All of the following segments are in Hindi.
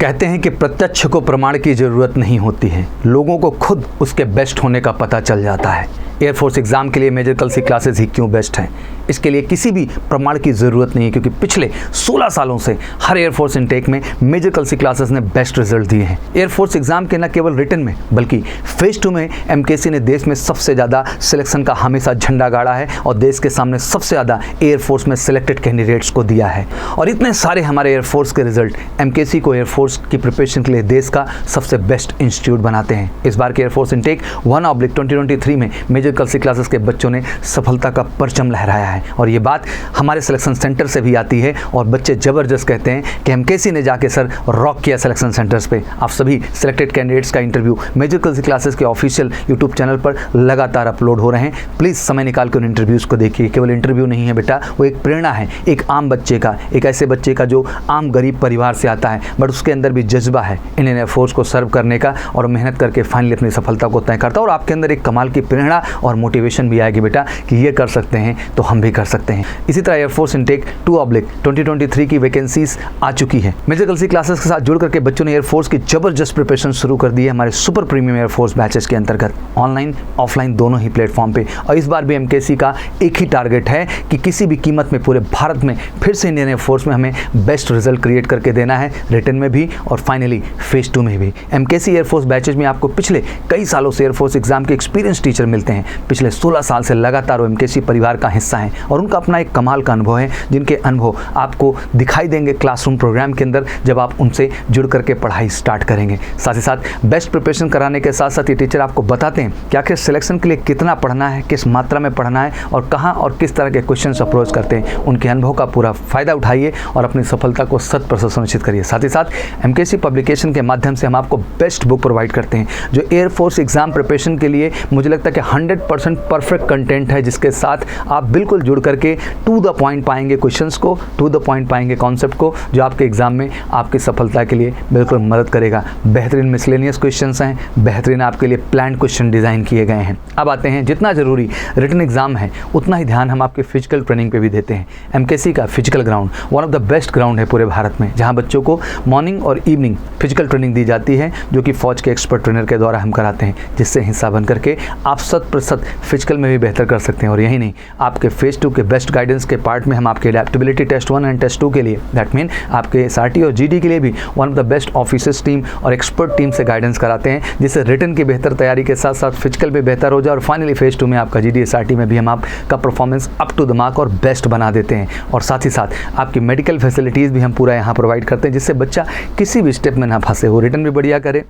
कहते हैं कि प्रत्यक्ष को प्रमाण की ज़रूरत नहीं होती है, लोगों को खुद उसके बेस्ट होने का पता चल जाता है। एयरफोर्स एग्ज़ाम के लिए मेजर कलसी क्लासेस ही क्यों बेस्ट हैं, इसके लिए किसी भी प्रमाण की ज़रूरत नहीं है, क्योंकि पिछले 16 सालों से हर एयरफोर्स इनटेक में मेजर कलसी क्लासेस ने बेस्ट रिजल्ट दिए हैं। एयरफोर्स एग्ज़ाम के न केवल रिटन में बल्कि फेज 2 में एमकेसी ने देश में सबसे ज़्यादा सिलेक्शन का हमेशा झंडा गाड़ा है और देश के सामने सबसे ज़्यादा एयरफोर्स में सिलेक्टेड कैंडिडेट्स को दिया है। और इतने सारे हमारे एयरफोर्स के रिजल्ट एमकेसी को एयरफोर्स की प्रिपरेशन के लिए देश का सबसे बेस्ट इंस्टीट्यूट बनाते हैं। इस बार के एयरफोर्स इनटेक 1/2023 में मेजर कलसी क्लासेस के बच्चों ने सफलता का परचम लहराया है और ये बात हमारे सिलेक्शन सेंटर से भी आती है और बच्चे ज़बरदस्त कहते हैं कि एमकेसी ने जाके सर रॉक किया सिलेक्शन सेंटर्स पे। आप सभी सिलेक्टेड कैंडिडेट्स का इंटरव्यू मेजर कलसी क्लासेस के ऑफिशियल यूट्यूब चैनल पर लगातार अपलोड हो रहे हैं। प्लीज़ समय निकाल कर उन इंटरव्यूज़ को देखिए। केवल इंटरव्यू नहीं है बेटा, वो एक प्रेरणा है, एक आम बच्चे का, एक ऐसे बच्चे का जो आम गरीब परिवार से आता है बट उसके अंदर भी जज्बा है इंडियन एयरफोर्स को सर्व करने का और मेहनत करके फाइनली अपनी सफलता को तय करता है। और आपके अंदर एक कमाल की प्रेरणा और मोटिवेशन भी आएगी बेटा कि ये कर सकते हैं तो हम भी कर सकते हैं। इसी तरह एयरफोर्स इनटेक 2/2023 की वैकेंसीज आ चुकी है। मेजर कलसी क्लासेस के साथ जुड़ करके बच्चों ने एयरफोर्स की जबरदस्त प्रिपरेशन शुरू कर दी है हमारे सुपर प्रीमियम एयरफोर्स बैचेस के अंतर्गत, ऑनलाइन ऑफलाइन दोनों ही प्लेटफॉर्म पे। और इस बार भी एमकेसी का एक ही टारगेट है कि किसी भी कीमत में पूरे भारत में फिर से इंडियन एयरफोर्स में हमें बेस्ट रिजल्ट क्रिएट करके देना है, रिटन में भी और फाइनली फेज 2 में भी। एमकेसी एयरफोर्स बैचेज में आपको पिछले कई सालों से एयरफोर्स एग्जाम के एक्सपीरियंस टीचर मिलते हैं। पिछले 16 साल से लगातार वो एमकेसी परिवार का हिस्सा हैं और उनका अपना एक कमाल का अनुभव है, जिनके अनुभव आपको दिखाई देंगे क्लासरूम प्रोग्राम के अंदर जब आप उनसे जुड़ करके पढ़ाई स्टार्ट करेंगे। साथ ही साथ बेस्ट प्रिपरेशन कराने के साथ साथ ये टीचर आपको बताते हैं कि आखिर सिलेक्शन के लिए कितना पढ़ना है, किस मात्रा में पढ़ना है और कहाँ और किस तरह के क्वेश्चंस अप्रोच करते हैं। उनके अनुभव का पूरा फायदा उठाइए और अपनी सफलता को 100% सुनिश्चित करिए। साथ ही साथ एमकेसी पब्लिकेशन के माध्यम से हम आपको बेस्ट बुक प्रोवाइड करते हैं जो एयरफोर्स एग्जाम प्रिपरेशन के लिए मुझे लगता है कि 100% परफेक्ट कंटेंट है, जिसके साथ आप बिल्कुल जुड़ करके टू द पॉइंट पाएंगे क्वेश्चंस को, टू द पॉइंट पाएंगे कॉन्सेप्ट को, जो आपके एग्जाम में आपकी सफलता के लिए बिल्कुल मदद करेगा। बेहतरीन मिसलेनियस क्वेश्चंस हैं, बेहतरीन आपके लिए प्लान क्वेश्चन डिज़ाइन किए गए हैं। अब आते हैं, जितना ज़रूरी रिटन एग्जाम है उतना ही ध्यान हम आपके फिजिकल ट्रेनिंग पे भी देते हैं। एमकेसी का physical ground one of the best ground है पूरे भारत में, जहाँ बच्चों को मॉर्निंग और इवनिंग फिजिकल ट्रेनिंग दी जाती है, जो कि फौज के एक्सपर्ट ट्रेनर के द्वारा हम कराते हैं, जिससे हिस्सा बन करके आप 100% फिजिकल में भी बेहतर कर सकते हैं। और यही नहीं, आपके फेज 2 के बेस्ट गाइडेंस के पार्ट में हम आपके एडेप्टेबिलिटी टेस्ट 1 एंड टेस्ट 2 के लिए, दैट मीन आपके एसआरटी और जीडी के लिए भी one of the best officers team और एक्सपर्ट टीम से गाइडेंस कराते हैं, जिससे रिटन की बेहतर तैयारी के साथ साथ फिजिकल भी बेहतर हो जाए और फाइनली फेज 2 में आपका जीडी एसआरटी में भी हम आपका performance up to the mark और बेस्ट बना देते हैं। और साथ ही साथ आपकी मेडिकल फैसिलिटीज़ भी हम पूरा यहाँ प्रोवाइड करते हैं, जिससे बच्चा किसी भी स्टेप में ना फंसे, वो रिटन भी बढ़िया करे,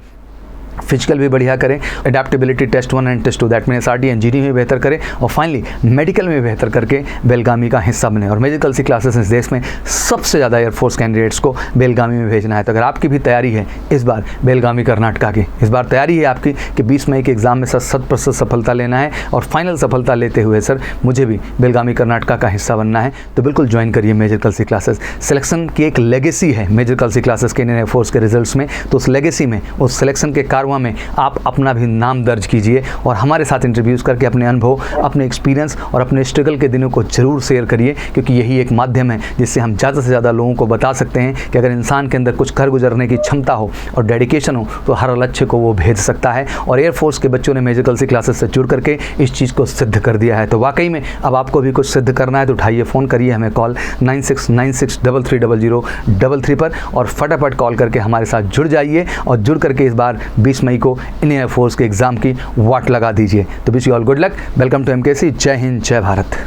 फिजिकल भी बढ़िया करें, adaptability test 1 and test 2 that mean SRT and GD में बेहतर करें और फाइनली मेडिकल में बेहतर करके बेलगामी का हिस्सा बने। और मेजर कलसी क्लासेस इस देश में सबसे ज़्यादा एयरफोर्स कैंडिडेट्स को बेलगामी में भेजना है। तो अगर आपकी भी तैयारी है इस बार बेलगामी कर्नाटका की, इस बार तैयारी है आपकी कि 20 मई के एग्ज़ाम में 100% सफलता लेना है और फाइनल सफलता लेते हुए सर मुझे भी बेलगामी कर्नाटका का हिस्सा बनना है, तो बिल्कुल ज्वाइन करिए मेजर कलसी क्लासेस। सिलेक्शन की एक लेगेसी है मेजर कलसी क्लासेस के इंडियन एयरफोर्स के रिजल्ट्स में, तो उस लेगेसी में, उस सिलेक्शन के कारवां में आप अपना भी नाम दर्ज कीजिए और हमारे साथ इंटरव्यूज़ करके अपने अनुभव, अपने एक्सपीरियंस और अपने स्ट्रगल के दिनों को जरूर शेयर करिए, क्योंकि यही एक माध्यम है जिससे हम ज़्यादा से ज़्यादा लोगों को बता सकते हैं कि अगर इंसान के अंदर कुछ कर गुजरने की क्षमता हो और डेडिकेशन हो तो हर लक्ष्य को वो भेज सकता है। और एयरफोर्स के बच्चों ने मेजर कलसी क्लासेस से जुड़ करके इस चीज़ को सिद्ध कर दिया है। तो वाकई में अब आपको भी कुछ सिद्ध करना है तो उठाइए, फ़ोन करिए हमें, कॉल 9696330033 पर और फटाफट कॉल करके हमारे साथ जुड़ जाइए और जुड़ करके इस बार 20 मई को इंडियन एयरफोर्स के एग्ज़ाम की वाट लगा दीजिए। तो wish you all good luck, welcome to MKC, जय हिंद, जय भारत।